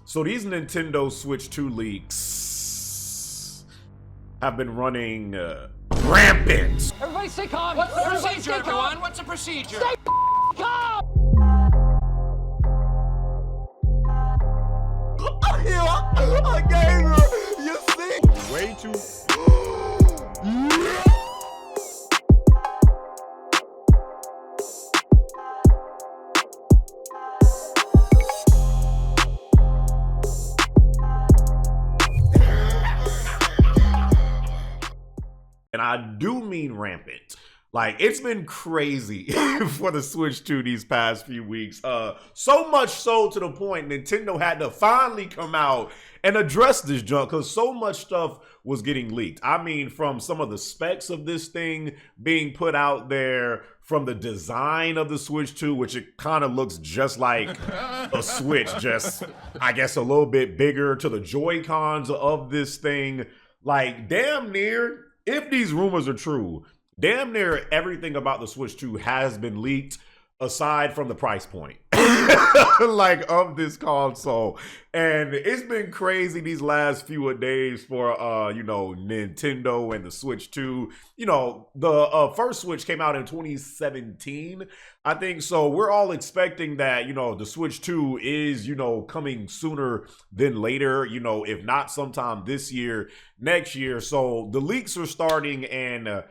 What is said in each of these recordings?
So these Nintendo Switch 2 leaks have been running rampant. Everybody stay calm. What's the Everybody procedure, stay calm. everyone? What's the procedure? Stay calm. I gave her. You see? Way too. And I do mean rampant. Like, it's been crazy for the Switch 2 these past few weeks. So much so to the point Nintendo had to finally come out and address this junk because so much stuff was getting leaked. I mean, from some of the specs of this thing being put out there, from the design of the Switch 2, which it kind of looks just like a Switch, just, I guess, a little bit bigger, to the joycons of this thing. Like, damn near, if these rumors are true, damn near everything about the Switch 2 has been leaked aside from the price point like of this console. And it's been crazy these last few days for Nintendo and the Switch 2. You know, the first Switch came out in 2017, I think. So we're all expecting that, the Switch 2 is, coming sooner than later, if not sometime this year, next year. So the leaks are starting, and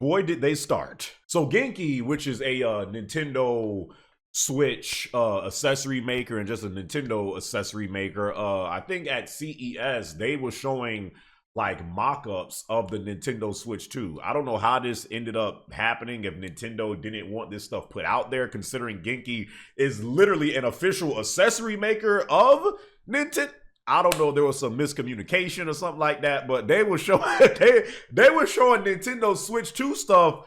boy, did they start. So Genki, which is a Nintendo Switch accessory maker and just a Nintendo accessory maker, I think at CES, they were showing like mock-ups of the Nintendo Switch 2. I don't know how this ended up happening, if Nintendo didn't want this stuff put out there, considering Genki is literally an official accessory maker of Nintendo. I don't know, there was some miscommunication or something like that, but they were showing they were showing Nintendo Switch 2 stuff,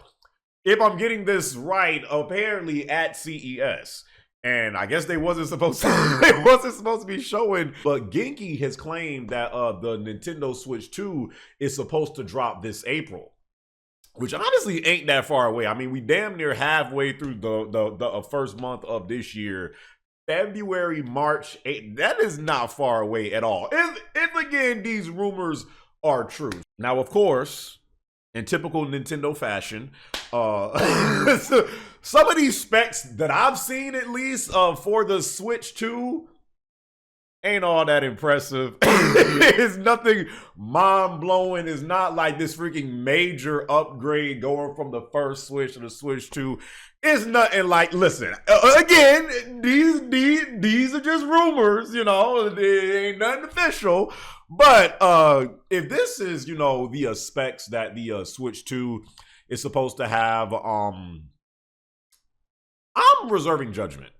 if I'm getting this right, apparently at CES. And I guess they wasn't supposed to be showing, but Genki has claimed that the Nintendo Switch 2 is supposed to drop this April, which honestly ain't that far away. I mean, we damn near halfway through the first month of this year. February, March, that is not far away at all. If again, these rumors are true. Now, of course, in typical Nintendo fashion, some of these specs that I've seen, at least, for the Switch 2, ain't all that impressive. It's nothing mind-blowing. It's not like this freaking major upgrade going from the first Switch to the Switch 2. It's nothing like, listen, again, these are just rumors, they ain't nothing official. But if this is, the specs that the Switch 2 is supposed to have, I'm reserving judgment.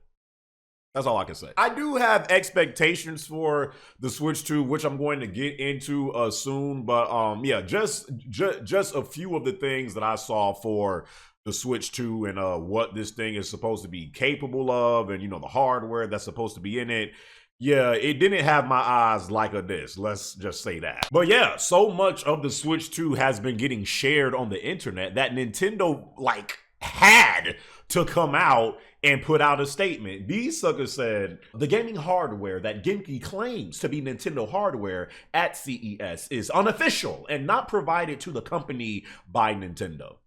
That's all I can say. I do have expectations for the Switch 2, which I'm going to get into soon. But yeah, just a few of the things that I saw for the Switch 2 and what this thing is supposed to be capable of, and the hardware that's supposed to be in it. Yeah, it didn't have my eyes like this. Let's just say that. But yeah, so much of the Switch 2 has been getting shared on the internet that Nintendo had to come out and put out a statement. These suckers said the gaming hardware that Genki claims to be Nintendo hardware at CES is unofficial and not provided to the company by Nintendo.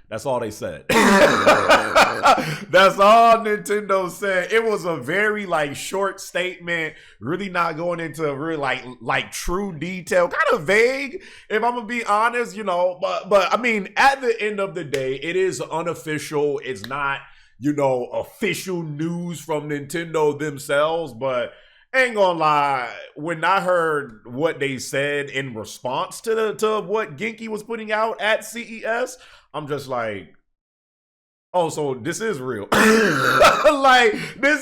That's all they said. That's all Nintendo said. It was a very short statement, really not going into really like true detail, kind of vague, if I'm gonna be honest, but I mean, at the end of the day, it is unofficial. It's not, official news from Nintendo themselves, but ain't gonna lie, when I heard what they said in response to what Genki was putting out at CES, I'm just like, oh, so this is real. This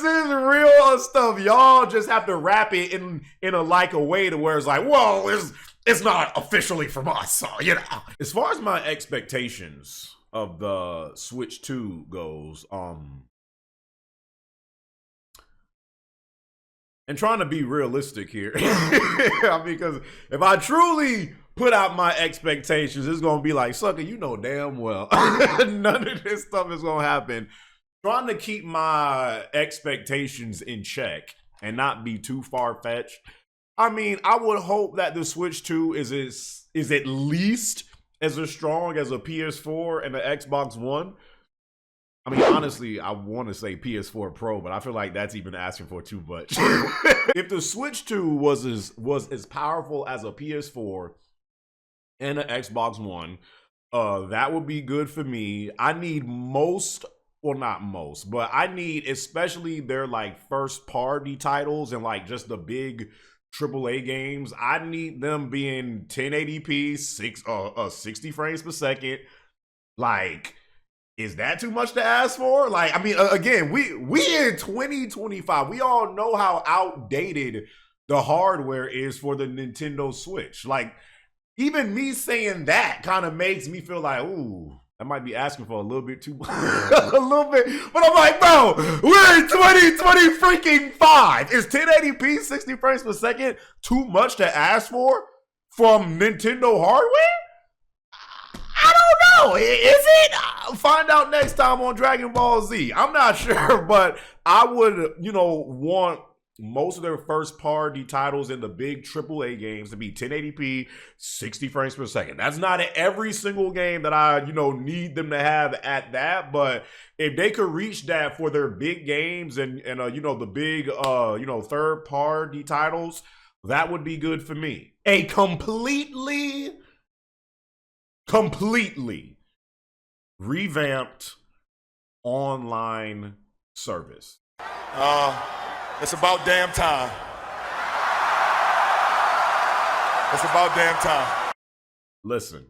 is real stuff. Y'all just have to wrap it in a way to where it's like, whoa, it's not officially from us. So, As far as my expectations of the Switch 2 goes, and trying to be realistic here, because if I truly put out my expectations, it's gonna be like, sucker, damn well none of this stuff is gonna happen trying to keep my expectations in check and not be too far-fetched. I mean, I would hope that the Switch 2 is at least as strong as a PS4 and the Xbox One. I mean, honestly, I want to say PS4 Pro, but I feel like that's even asking for too much. If the Switch 2 was as powerful as a PS4 and an Xbox One, that would be good for me. I need well, not most, but I need especially their like first party titles and like just the big AAA games. I need them being 1080p, 60 frames per second. Like, is that too much to ask for? Like, I mean, again, we in 2025. We all know how outdated the hardware is for the Nintendo Switch. Like, even me saying that kind of makes me feel like, ooh, I might be asking for a little bit too much. A little bit. But I'm like, bro, we're in 2020 freaking 5. Is 1080p 60 frames per second too much to ask for from Nintendo hardware? I don't know. Is it? I'll find out next time on Dragon Ball Z. I'm not sure, but I would, want most of their first party titles in the big AAA games to be 1080p, 60 frames per second. That's not every single game that I, need them to have at that, but if they could reach that for their big games and the big, third party titles, that would be good for me. A completely revamped online service. It's about damn time. It's about damn time. Listen.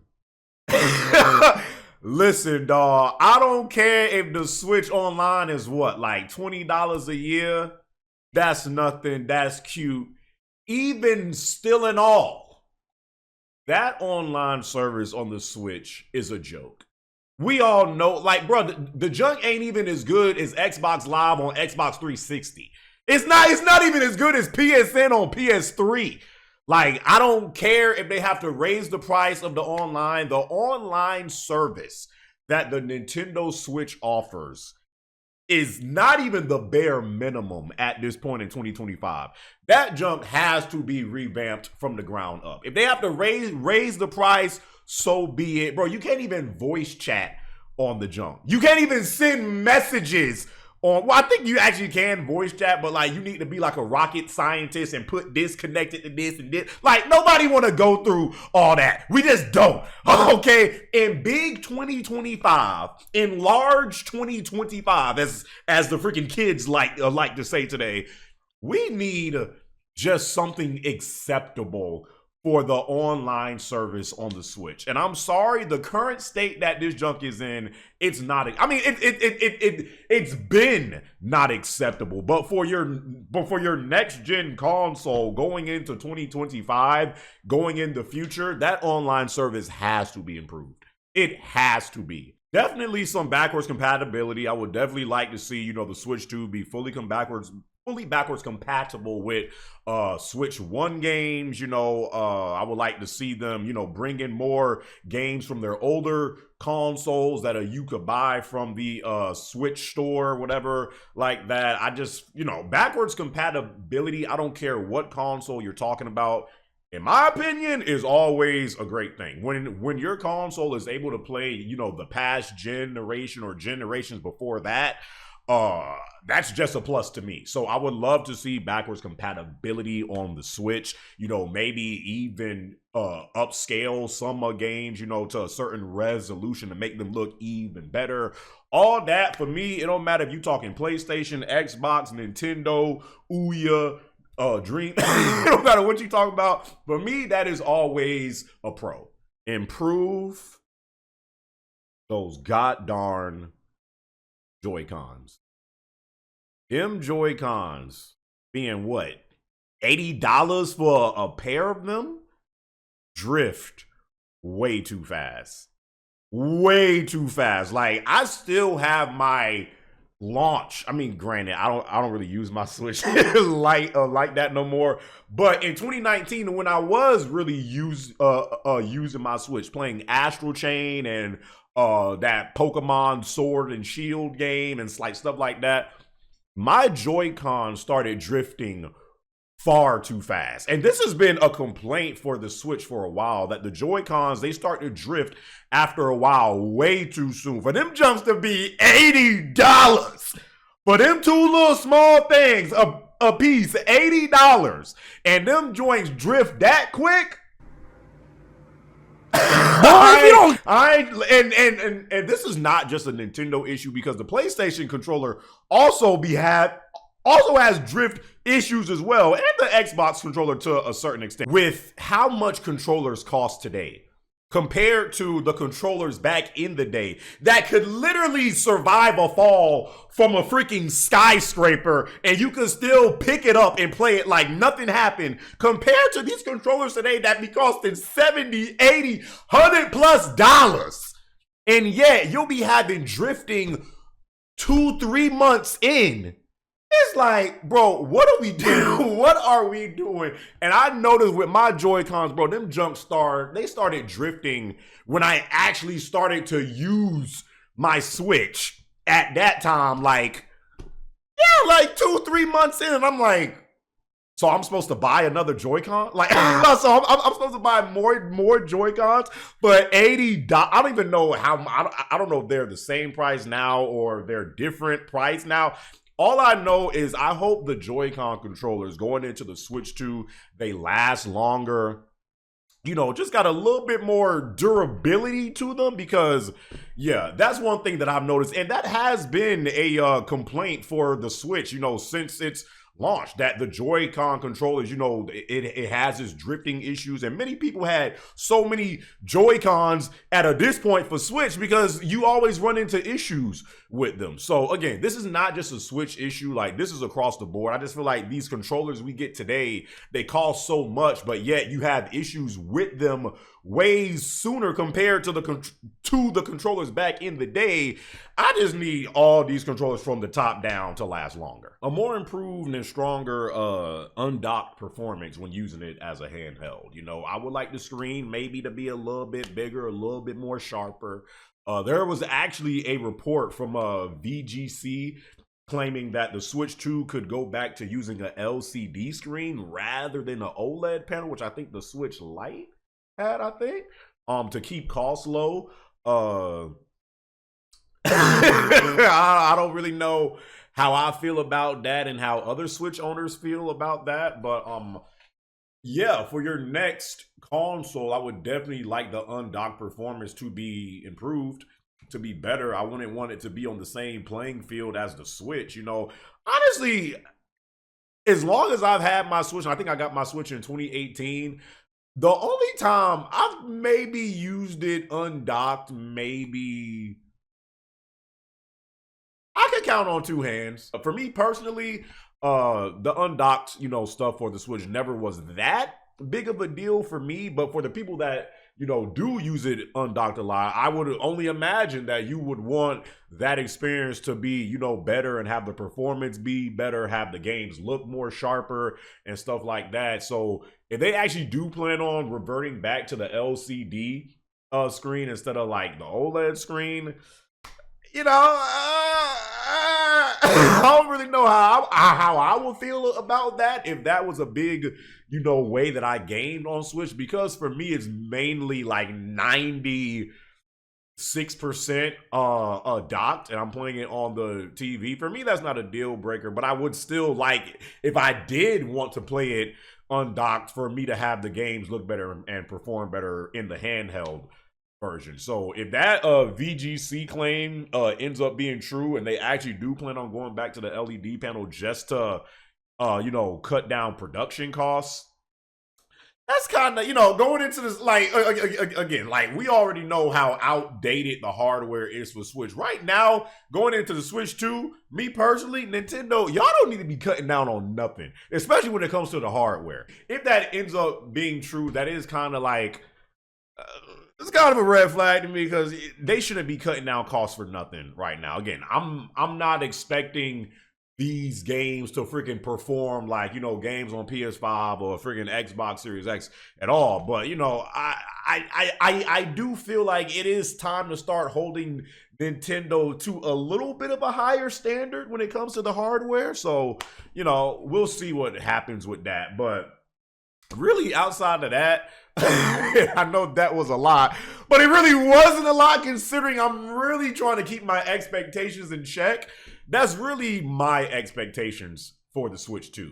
Listen, dawg. I don't care if the Switch Online is what, like $20 a year? That's nothing. That's cute. Even still in all, that online service on the Switch is a joke. We all know, like, bro, the junk ain't even as good as Xbox Live on Xbox 360. It's not even as good as PSN on PS3. Like, I don't care if they have to raise the price of the online service that the Nintendo Switch offers is not even the bare minimum at this point in 2025. That junk has to be revamped from the ground up. If they have to raise the price, so be it. Bro, you can't even voice chat on the junk. You can't even send messages on, well, I think you actually can voice chat, but like you need to be like a rocket scientist and put this connected to this and this. Like, nobody want to go through all that. We just don't. Okay, in big 2025, in large 2025, as the freaking kids like to say today, we need just something acceptable for the online service on the Switch. And I'm sorry, the current state that this junk is in, it's not, I mean, it's been not acceptable. But for your next gen console going into 2025, going in the future, that online service has to be improved. It has to be. Definitely some backwards compatibility. I would definitely like to see, the Switch 2 be fully backwards compatible with Switch 1 games. I would like to see them, bring in more games from their older consoles that you could buy from the Switch store, whatever like that. I just, backwards compatibility, I don't care what console you're talking about, in my opinion, is always a great thing. When your console is able to play, the past generation or generations before that, that's just a plus to me. So I would love to see backwards compatibility on the Switch. Maybe even upscale some games, to a certain resolution to make them look even better. All that, for me, it don't matter if you're talking PlayStation, Xbox, Nintendo, Ouya, Dream. It don't matter what you talk about. For me, that is always a pro. Improve those god-darn joycons. Them joycons being what? $80 for a pair of them? Drift way too fast. Way too fast. Like, I still have my launch, I mean, granted, I don't really use my Switch like that no more. But in 2019, when I was really using my Switch, playing Astral Chain and that Pokemon Sword and Shield game and like stuff like that, my Joy-Con started drifting far too fast. And this has been a complaint for the Switch for a while, that the Joy-Cons, they start to drift after a while way too soon. For them jumps to be $80. For them two little small things, a piece, $80. And them joints drift that quick. And this is not just a Nintendo issue, because the PlayStation controller also has drift issues as well, and the Xbox controller to a certain extent. With how much controllers cost today compared to the controllers back in the day that could literally survive a fall from a freaking skyscraper and you could still pick it up and play it like nothing happened, compared to these controllers today that be costing $70, $80, $100+ and yet you'll be having drifting 2-3 months in. It's like, bro, what are we doing? What are we doing? And I noticed with my Joy-Cons, bro, them they started drifting when I actually started to use my Switch at that time. Like 2-3 months in, and I'm like, so I'm supposed to buy another Joy-Con? Like, so I'm supposed to buy more Joy-Cons, but $80. I don't even know I don't know if they're the same price now or they're different price now. All I know is I hope the Joy-Con controllers going into the Switch 2, they last longer. You know, just got a little bit more durability to them, because, yeah, that's one thing that I've noticed. And that has been a complaint for the Switch, you know, since its launch, that the Joy-Con controllers, you know, it has its drifting issues, and many people had so many Joy-Cons at this point for Switch because you always run into issues with them. So again, this is not just a Switch issue, like this is across the board. I just feel like these controllers we get today, they cost so much, but yet you have issues with them way sooner compared to the controllers back in the day. I just need all these controllers from the top down to last longer. A more improved and stronger undocked performance when using it as a handheld. You know, I would like the screen maybe to be a little bit bigger, a little bit more sharper. There was actually a report from VGC claiming that the Switch 2 could go back to using an LCD screen rather than an OLED panel, which I think the Switch Lite had, to keep costs low. I don't really know how I feel about that and how other Switch owners feel about that, but yeah, for your next console, I would definitely like the undocked performance to be improved, to be better. I wouldn't want it to be on the same playing field as the Switch. You know, honestly, as long as I've had my Switch, I think I got my Switch in 2018. The only time I've maybe used it undocked, maybe I can count on two hands. For me personally, the undocked, you know, stuff for the Switch never was that big of a deal for me. But for the people that, you know, do use it undocked a lot, I would only imagine that you would want that experience to be, you know, better and have the performance be better, have the games look more sharper and stuff like that. So if they actually do plan on reverting back to the LCD screen instead of like the OLED screen, you know, I don't really know how I would feel about that if that was a big, you know, way that I gamed on Switch, because for me it's mainly like 96% docked and I'm playing it on the TV. For me, that's not a deal breaker, but I would still like, if I did want to play it undocked, for me to have the games look better and perform better in the handheld version. So if that VGC claim ends up being true and they actually do plan on going back to the LED panel just to you know, cut down production costs, that's kind of, you know, going into this, like, again, like, we already know how outdated the hardware is for Switch. Right now, going into the Switch 2, me personally, Nintendo, y'all don't need to be cutting down on nothing, especially when it comes to the hardware. If that ends up being true, that is kind of like, It's kind of a red flag to me because they shouldn't be cutting down costs for nothing right now. Again, I'm not expecting these games to freaking perform like, you know, games on PS5 or freaking Xbox Series X at all. But, you know, I do feel like it is time to start holding Nintendo to a little bit of a higher standard when it comes to the hardware. So, you know, we'll see what happens with that. But really, outside of that, I know that was a lot, but it really wasn't a lot considering I'm really trying to keep my expectations in check. That's really my expectations for the Switch 2.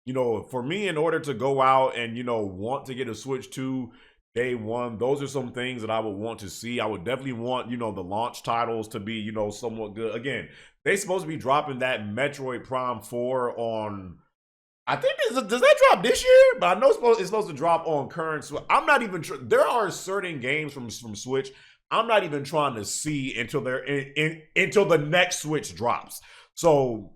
You know, for me, in order to go out and, you know, want to get a Switch 2 day one, those are some things that I would want to see. I would definitely want, you know, the launch titles to be, you know, somewhat good. Again, they're supposed to be dropping that Metroid Prime 4 on, I think, does that drop this year? But I know it's supposed to drop on current. I'm not even sure. There are certain games from Switch I'm not even trying to see until they're until the next Switch drops. So,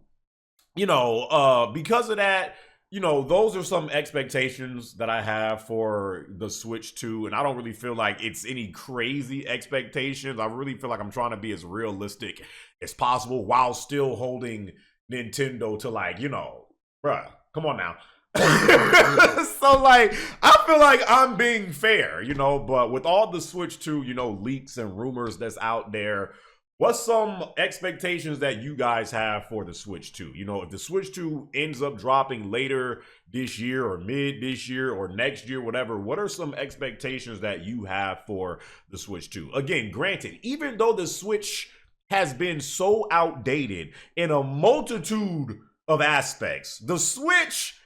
you know, because of that, you know, those are some expectations that I have for the Switch 2, and I don't really feel like it's any crazy expectations. I really feel like I'm trying to be as realistic as possible while still holding Nintendo to, like, you know, bruh, come on now. So, like, I feel like I'm being fair, you know, but with all the Switch 2, you know, leaks and rumors that's out there, what's some expectations that you guys have for the Switch 2? You know, if the Switch 2 ends up dropping later this year or mid this year or next year, whatever, what are some expectations that you have for the Switch 2? Again, granted, even though the Switch has been so outdated in a multitude of aspects, the Switch,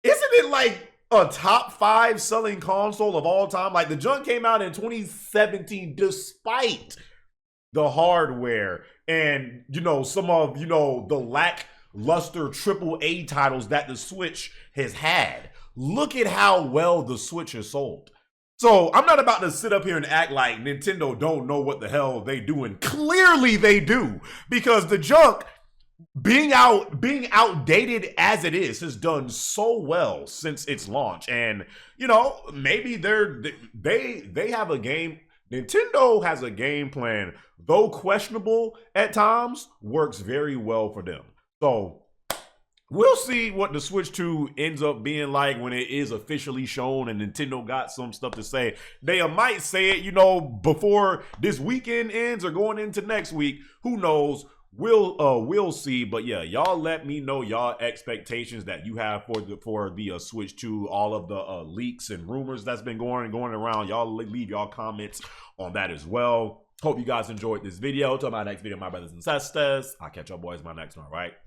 isn't it like a top 5 selling console of all time? Like, the junk came out in 2017 despite the hardware and, you know, some of, you know, the lackluster AAA titles that the Switch has had. Look at how well the Switch has sold. So I'm not about to sit up here and act like Nintendo don't know what the hell they doing. Clearly they do, because the junk being outdated as it is has done so well since its launch. And, you know, maybe they have a game. Nintendo has a game plan, though questionable at times, works very well for them. So we'll see what the Switch 2 ends up being like when it is officially shown and Nintendo got some stuff to say. They might say it, you know, before this weekend ends or going into next week. Who knows? We'll see. But yeah, y'all let me know y'all expectations that you have for the Switch 2, all of the leaks and rumors that's been going around. Y'all leave y'all comments on that as well. Hope you guys enjoyed this video. Till my next video, my brothers and sisters. I'll catch y'all boys in my next one, all right?